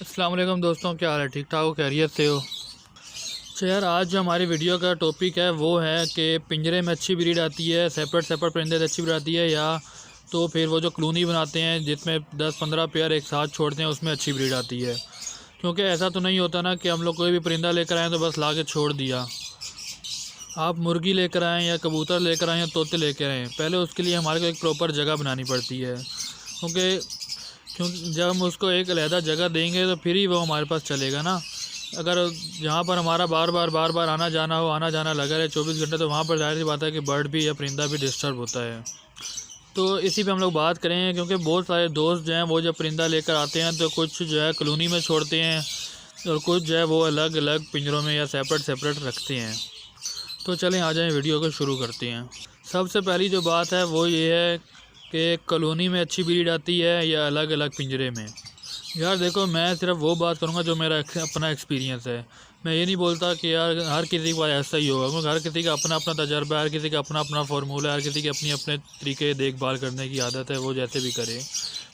अस्सलाम वालेकुम दोस्तों, क्या हाल है? ठीक ठाक हो? खैरियत से हो? तो यार आज जो हमारी वीडियो का टॉपिक है वो है कि पिंजरे में अच्छी ब्रीड आती है, सेपरेट सेपरेट परिंदे से अच्छी ब्रीड आती है, या तो फिर वो जो कॉलोनी बनाते हैं जिसमें 10-15 पेयर एक साथ छोड़ते हैं उसमें अच्छी ब्रीड आती है। क्योंकि ऐसा तो नहीं होता ना कि हम लोग कोई भी परिंदा लेकर आएँ तो बस ला के छोड़ दिया। आप मुर्गी लेकर आएँ या कबूतर लेकर आएँ या तोते लेकर आएँ, पहले उसके लिए हमारे को एक प्रॉपर जगह बनानी पड़ती है। क्योंकि जब हम उसको एक अलहदा जगह देंगे तो फिर ही वो हमारे पास चलेगा ना। अगर जहाँ पर हमारा बार बार आना जाना लगा रहे 24 घंटे, तो वहाँ पर ज़ाहिर सी बात है कि बर्ड भी या परिंदा भी डिस्टर्ब होता है। तो इसी पे हम लोग बात करें, क्योंकि बहुत सारे दोस्त जो हैं वो जब परिंदा लेकर आते हैं तो कुछ जो है कॉलोनी में छोड़ते हैं और कुछ जो है वो अलग अलग पिंजरों में या सेपरेट सेपरेट रखते हैं। तो चलें आ जाएं, वीडियो को शुरू करते हैं। सबसे पहली जो बात है वो ये है कि कॉलोनी में अच्छी ब्रीड आती है या अलग अलग पिंजरे में। यार देखो, मैं सिर्फ वो बात करूँगा जो मेरा अपना एक्सपीरियंस है। मैं ये नहीं बोलता कि यार हर किसी के पास ऐसा ही होगा, क्योंकि हर किसी का अपना अपना तजर्बा है, हर किसी का अपना अपना फार्मूला है, हर किसी के अपनी अपने तरीके देखभाल करने की आदत है, वो जैसे भी करे।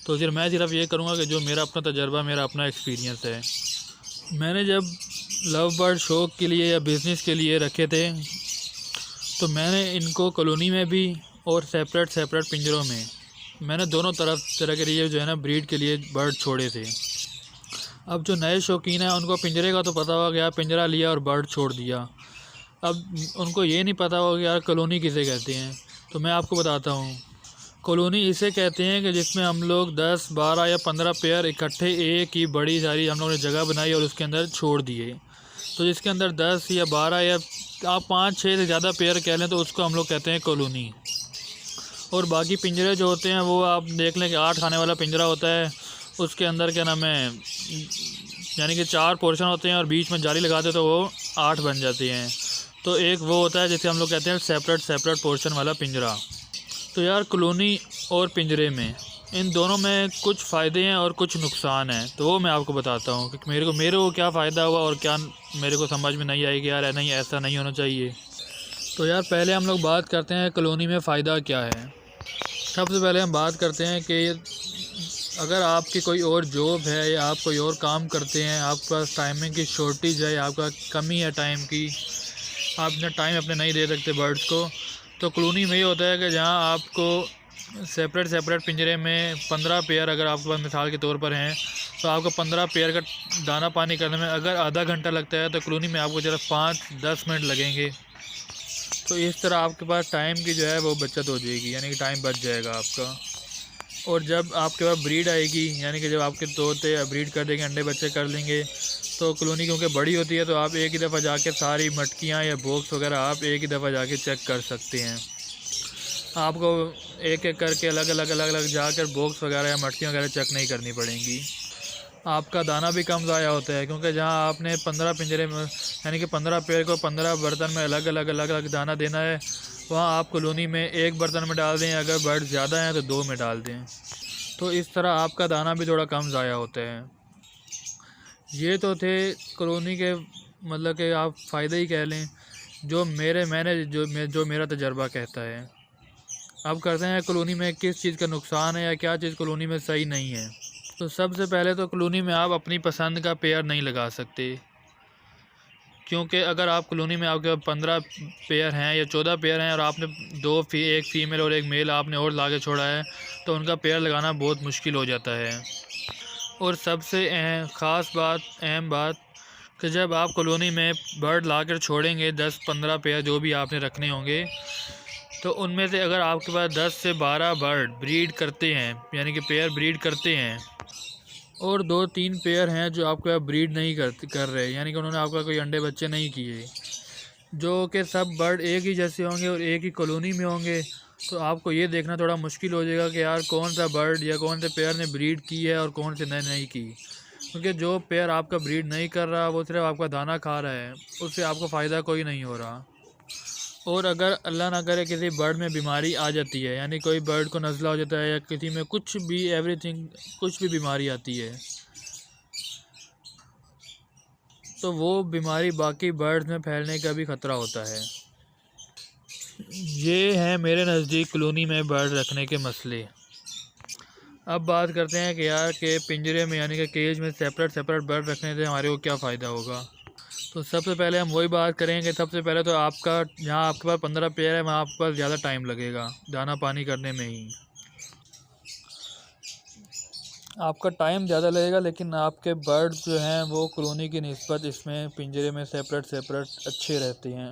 तो मैं सिर्फ ये करूँगा कि जो मेरा अपना तजर्बा, मेरा अपना एक्सपीरियंस है। मैंने जब लव बर्ड शौक के लिए या बिज़नेस के लिए रखे थे तो मैंने इनको कॉलोनी में भी और सेपरेट सेपरेट पिंजरों में, मैंने दोनों तरह के लिए जो है ना ब्रीड के लिए बर्ड छोड़े थे। अब जो नए शौकीन हैं उनको पिंजरे का तो पता होगा कि यार पिंजरा लिया और बर्ड छोड़ दिया। अब उनको ये नहीं पता होगा कि यार कॉलोनी किसे कहते हैं। तो मैं आपको बताता हूँ, कॉलोनी इसे कहते हैं कि जिसमें हम लोग 10, 12 या 15 पेयर इकट्ठे एक ही बड़ी सारी हम लोगों ने जगह बनाई और उसके अंदर छोड़ दिए। तो जिसके अंदर 10 या 12 या आप 5-6 से ज़्यादा पेयर कह लें तो उसको हम लोग कहते हैं कॉलोनी। और बाकी पिंजरे जो होते हैं वो आप देख लें कि 8 खाने वाला पिंजरा होता है, उसके अंदर क्या नाम है, यानी कि 4 पोर्शन होते हैं और बीच में जाली लगाते तो वो 8 बन जाते हैं। तो एक वो होता है जिसे हम लोग कहते हैं सेपरेट सेपरेट पोर्शन वाला पिंजरा। तो यार कॉलोनी और पिंजरे में, इन दोनों में कुछ फ़ायदे हैं और कुछ नुकसान हैं, तो वो मैं आपको बताता हूँ कि मेरे को क्या फ़ायदा हुआ और क्या मेरे को समझ में नहीं आई कि यार नहीं ऐसा नहीं होना चाहिए। तो यार पहले हम लोग बात करते हैं कॉलोनी में फ़ायदा क्या है। सबसे पहले हम बात करते हैं कि अगर आपकी कोई और जॉब है या आप कोई और काम करते हैं, आपके पास टाइमिंग की शॉर्टेज है, आपका कमी है टाइम की, आप अपना टाइम अपने नहीं दे सकते बर्ड्स को, तो कॉलोनी में ये होता है कि जहाँ आपको सेपरेट सेपरेट पिंजरे में 15 पेयर अगर आपके पास मिसाल के तौर पर हैं, तो आपको 15 पेयर का दाना पानी करने में अगर आधा घंटा लगता है तो कॉलोनी में आपको सिर्फ 5-10 मिनट लगेंगे। तो इस तरह आपके पास टाइम की जो है वो बचत हो जाएगी, यानी कि टाइम बच जाएगा आपका। और जब आपके पास ब्रीड आएगी, यानी कि जब आपके तोते ब्रीड कर देंगे, अंडे बच्चे कर लेंगे, तो कॉलोनी क्योंकि बड़ी होती है तो आप एक ही दफ़ा जाके सारी मटकियाँ या बॉक्स वगैरह आप एक ही दफ़ा जाके चेक कर सकते हैं। आपको एक एक करके अलग अलग जाकर बॉक्स वगैरह या मटकियाँ वगैरह चेक नहीं करनी पड़ेंगी। आपका दाना भी कम ज़ाया होता है, क्योंकि जहाँ आपने 15 पिंजरे में, यानी कि 15 पेड़ को 15 बर्तन में अलग अलग दाना देना है, वहाँ आप कॉलोनी में एक बर्तन में डाल दें, अगर बर्ड ज़्यादा हैं तो 2 में डाल दें। तो इस तरह आपका दाना भी थोड़ा कम ज़ाया होता है। ये तो थे कॉलोनी के, मतलब कि आप फ़ायदे ही कह लें जो जो मेरा तजर्बा कहता है। अब करते हैं कॉलोनी में किस चीज़ का नुकसान है या क्या चीज़ कॉलोनी में सही नहीं है। तो सबसे पहले तो कॉलोनी में आप अपनी पसंद का पेयर नहीं लगा सकते, क्योंकि अगर आप कॉलोनी में आपके 15 पेयर हैं या 14 पेयर हैं और आपने एक फ़ीमेल और एक मेल आपने और ला के छोड़ा है, तो उनका पेयर लगाना बहुत मुश्किल हो जाता है। और सबसे अहम बात कि जब आप कॉलोनी में बर्ड लाकर छोड़ेंगे 10-15 पेयर जो भी आपने रखने होंगे, तो उनमें से अगर आपके पास 10 से 12 बर्ड ब्रीड करते हैं, यानी कि पेयर ब्रीड करते हैं, और 2-3 पेयर हैं जो आपके पास ब्रीड नहीं कर रहे, यानी कि उन्होंने आपका कोई अंडे बच्चे नहीं किए, जो कि सब बर्ड एक ही जैसे होंगे और एक ही कॉलोनी में होंगे, तो आपको ये देखना थोड़ा मुश्किल हो जाएगा कि यार कौन सा बर्ड या कौन से पेयर ने ब्रीड की है और कौन से ने नहीं की। क्योंकि जो पेयर आपका ब्रीड नहीं कर रहा वो सिर्फ आपका दाना खा रहा है, उससे आपको फ़ायदा कोई नहीं हो रहा। और अगर अल्लाह ना करे किसी बर्ड में बीमारी आ जाती है, यानी कोई बर्ड को नज़ला हो जाता है या किसी में कुछ भी बीमारी आती है, तो वो बीमारी बाकी बर्ड्स में फैलने का भी ख़तरा होता है। ये है मेरे नज़दीक कॉलोनी में बर्ड रखने के मसले। अब बात करते हैं कि यार के पिंजरे में यानी कि केज में सेपरेट सेपरेट बर्ड रखने से हमारे को क्या फ़ायदा होगा। तो सबसे पहले हम वही बात करेंगे। सबसे पहले तो आपका जहाँ आपके पास 15 पेयर है वहाँ आपके पास ज़्यादा टाइम लगेगा दाना पानी करने में ही, आपका टाइम ज़्यादा लगेगा, लेकिन आपके बर्ड जो हैं वो कॉलोनी की निस्बत इसमें पिंजरे में सेपरेट सेपरेट अच्छे रहते हैं।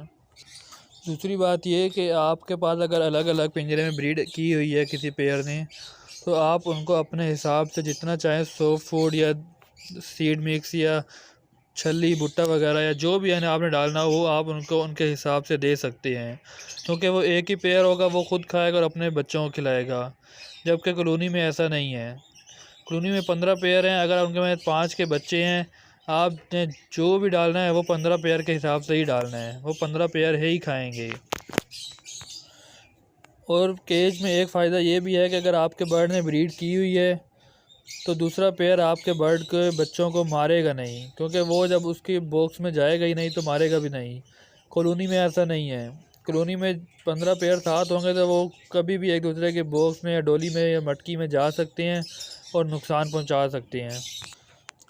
दूसरी बात ये कि आपके पास अगर अलग अलग पिंजरे में ब्रीड की हुई है किसी पेयर ने, तो आप उनको अपने हिसाब से जितना चाहें सॉफ्ट फूड या सीड मिक्स या छल्ली भुट्टा वगैरह या जो भी है ना आपने डालना हो वो आप उनको उनके हिसाब से दे सकते हैं, क्योंकि वो एक ही पेयर होगा, वो खुद खाएगा और अपने बच्चों को खिलाएगा। जबकि कॉलोनी में ऐसा नहीं है। कॉलोनी में 15 पेयर हैं, अगर उनके में 5 के बच्चे हैं, आपने जो भी डालना है वो 15 पेयर के हिसाब से ही डालना है, वो 15 पेयर ही खाएंगे। और केज में एक फ़ायदा ये भी है कि अगर आपके बर्ड ने ब्रीड की हुई है तो दूसरा पेयर आपके बर्ड के बच्चों को मारेगा नहीं, क्योंकि वो जब उसकी बॉक्स में जाएगा ही नहीं तो मारेगा भी नहीं। कॉलोनी में ऐसा नहीं है। कॉलोनी में 15 पेयर साथ होंगे तो वो कभी भी एक दूसरे के बॉक्स में या डोली में या मटकी में जा सकते हैं और नुकसान पहुंचा सकते हैं।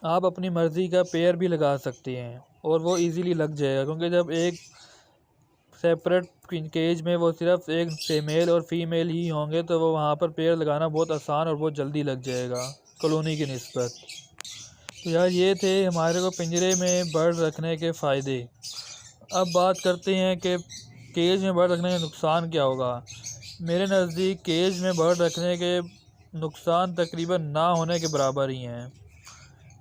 आप अपनी मर्ज़ी का पेयर भी लगा सकते हैं और वो इजीली लग जाएगा, क्योंकि जब एक सेपरेट केज में वो सिर्फ एक फीमेल और फीमेल ही होंगे तो वो वहाँ पर पेयर लगाना बहुत आसान और बहुत जल्दी लग जाएगा कॉलोनी की निस्बत। तो यार ये थे हमारे को पिंजरे में बर्ड रखने के फ़ायदे। अब बात करते हैं कि केज में बर्ड रखने का नुकसान क्या होगा। मेरे नज़दीक केज में बर्ड रखने के नुकसान तकरीबन ना होने के बराबर ही हैं।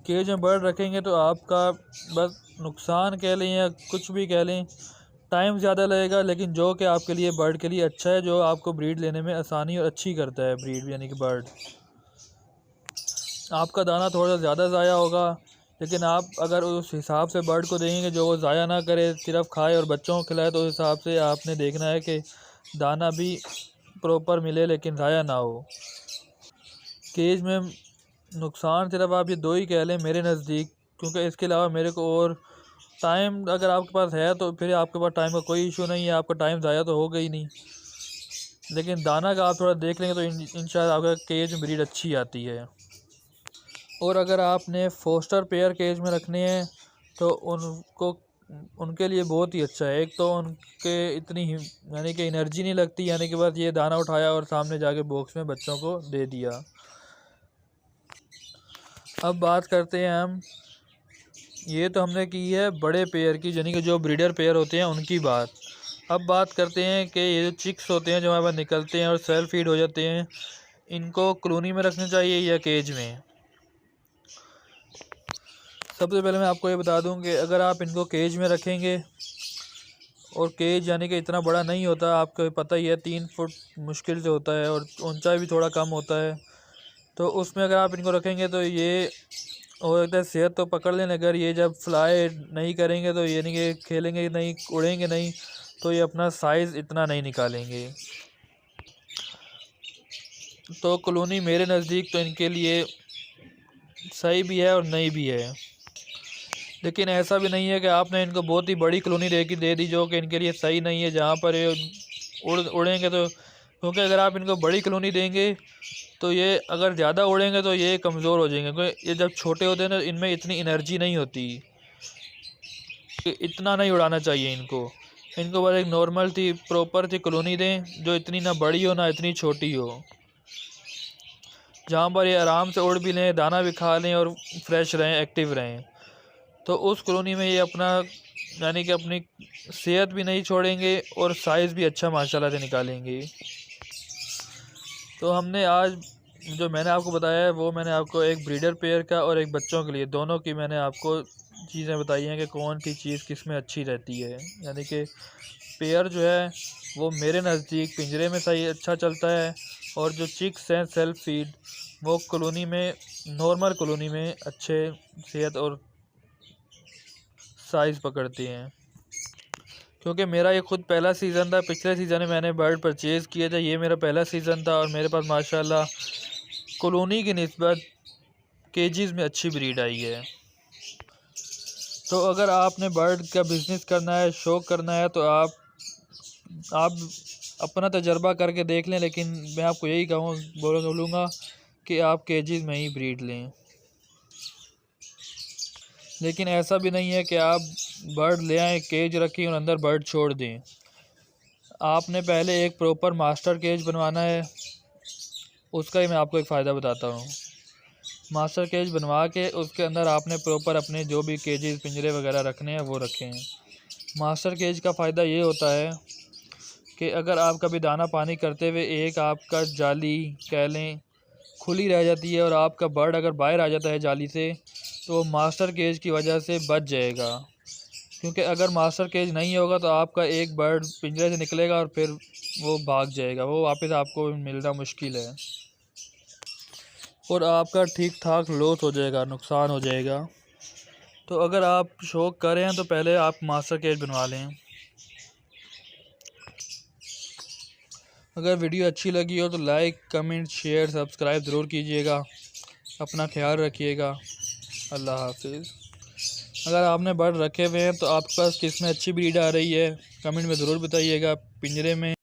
केज में बर्ड रखेंगे तो आपका बस नुकसान कह लें या कुछ भी कह लें, टाइम ज़्यादा लगेगा, लेकिन जो कि आपके लिए बर्ड के लिए अच्छा है, जो आपको ब्रीड लेने में आसानी और अच्छी करता है ब्रीड यानी कि बर्ड। आपका दाना थोड़ा ज़्यादा ज़ाया होगा, लेकिन आप अगर उस हिसाब से बर्ड को देंगे जो वो ज़ाया ना करे, सिर्फ खाए और बच्चों को खिलाए, तो उस हिसाब से आपने देखना है कि दाना भी प्रॉपर मिले लेकिन ज़ाया ना हो। केज में नुकसान सिर्फ आप ये दो ही कह लें मेरे नज़दीक, क्योंकि इसके अलावा मेरे को और टाइम अगर आपके पास है तो फिर आपके पास टाइम का कोई इशू नहीं है, आपका टाइम ज़ाया तो होगा ही नहीं। लेकिन दाना का आप थोड़ा देख लेंगे तो इंशाल्लाह आपका केज में ब्रीड अच्छी आती है। और अगर आपने फोस्टर पेयर केज में रखने हैं तो उनके लिए बहुत ही अच्छा है। एक तो उनके इतनी यानी कि एनर्जी नहीं लगती, यानी कि बस ये दाना उठाया और सामने जाके बॉक्स में बच्चों को दे दिया। अब बात करते हैं हम, ये तो हमने की है बड़े पेयर की, यानी कि जो ब्रीडर पेयर होते हैं उनकी बात। अब बात करते हैं कि ये जो चिक्स होते हैं जो हमारे पास निकलते हैं और सेल्फ फीड हो जाते हैं, इनको कॉलोनी में रखना चाहिए या केज में। सबसे पहले मैं आपको ये बता दूं कि अगर आप इनको केज में रखेंगे, और केज यानी कि इतना बड़ा नहीं होता, आपको पता ही है 3 फुट मुश्किल से होता है और ऊंचाई भी थोड़ा कम होता है, तो उसमें अगर आप इनको रखेंगे तो ये हो सकता है सेहत तो पकड़ लें, अगर ये जब फ्लाई नहीं करेंगे तो यानी कि खेलेंगे नहीं, उड़ेंगे नहीं, तो ये अपना साइज़ इतना नहीं निकालेंगे। तो कॉलोनी मेरे नज़दीक तो इनके लिए सही भी है और नहीं भी है। लेकिन ऐसा भी नहीं है कि आपने इनको बहुत ही बड़ी कॉलोनी दे दी जो कि इनके लिए सही नहीं है, जहाँ पर ये उड़ेंगे तो, क्योंकि अगर आप इनको बड़ी कॉलोनी देंगे तो ये अगर ज़्यादा उड़ेंगे तो ये कमज़ोर हो जाएंगे, क्योंकि ये जब छोटे होते हैं ना इनमें इतनी एनर्जी नहीं होती, इतना नहीं उड़ाना चाहिए इनको। इनको बस एक नॉर्मल थी प्रॉपर थी कॉलोनी दें जो इतनी ना बड़ी हो ना इतनी छोटी हो, जहाँ पर ये आराम से उड़ भी लें, दाना भी खा लें और फ्रेश रहें, एक्टिव रहें। तो उस कॉलोनी में ये अपना यानी कि अपनी सेहत भी नहीं छोड़ेंगे और साइज़ भी अच्छा माशाल्लाह से निकालेंगे। तो हमने आज जो मैंने आपको बताया है वो मैंने आपको एक ब्रीडर पेयर का और एक बच्चों के लिए दोनों की मैंने आपको चीज़ें बताई हैं कि कौन सी चीज़ किस में अच्छी रहती है। यानी कि पेयर जो है वो मेरे नज़दीक पिंजरे में सही अच्छा चलता है, और जो चिक्स हैं सेल्फ फीड वो कॉलोनी में नॉर्मल कॉलोनी में अच्छे सेहत और साइज़ पकड़ती हैं। क्योंकि मेरा ये खुद पहला सीज़न था, पिछले सीज़न में मैंने बर्ड परचेज़ किया था, ये मेरा पहला सीज़न था और मेरे पास माशाल्लाह कॉलोनी की निस्बत केजीज़ में अच्छी ब्रीड आई है। तो अगर आपने बर्ड का बिज़नेस करना है, शौक़ करना है, तो आप अपना तजर्बा करके देख लें। लेकिन मैं आपको यही बोलूँगा कि आप केजेस में ही ब्रीड लें। लेकिन ऐसा भी नहीं है कि आप बर्ड ले आएँ, केज रखें और अंदर बर्ड छोड़ दें। आपने पहले एक प्रॉपर मास्टर केज बनवाना है। उसका ही मैं आपको एक फ़ायदा बताता हूँ। मास्टर केज बनवा के उसके अंदर आपने प्रॉपर अपने जो भी केजेस पिंजरे वगैरह रखने हैं वो रखें हैं। मास्टर केज का फ़ायदा ये होता है कि अगर आप कभी दाना पानी करते हुए एक आपका जाली कह लें खुली रह जाती है और आपका बर्ड अगर बाहर आ जाता है जाली से, तो वो मास्टर केज की वजह से बच जाएगा। क्योंकि अगर मास्टर केज नहीं होगा तो आपका एक बर्ड पिंजरे से निकलेगा और फिर वो भाग जाएगा, वो वापस आपको मिलना मुश्किल है और आपका ठीक ठाक लॉस हो जाएगा, नुकसान हो जाएगा। तो अगर आप शौक़ करें तो पहले आप मास्टर केज बनवा लें। अगर वीडियो अच्छी लगी हो तो लाइक, कमेंट, शेयर, सब्सक्राइब ज़रूर कीजिएगा। अपना ख्याल रखिएगा। अल्लाह हाफिज़। अगर आपने बर्ड रखे हुए हैं तो आपके पास किस में अच्छी ब्रीड आ रही है कमेंट में ज़रूर बताइएगा। पिंजरे में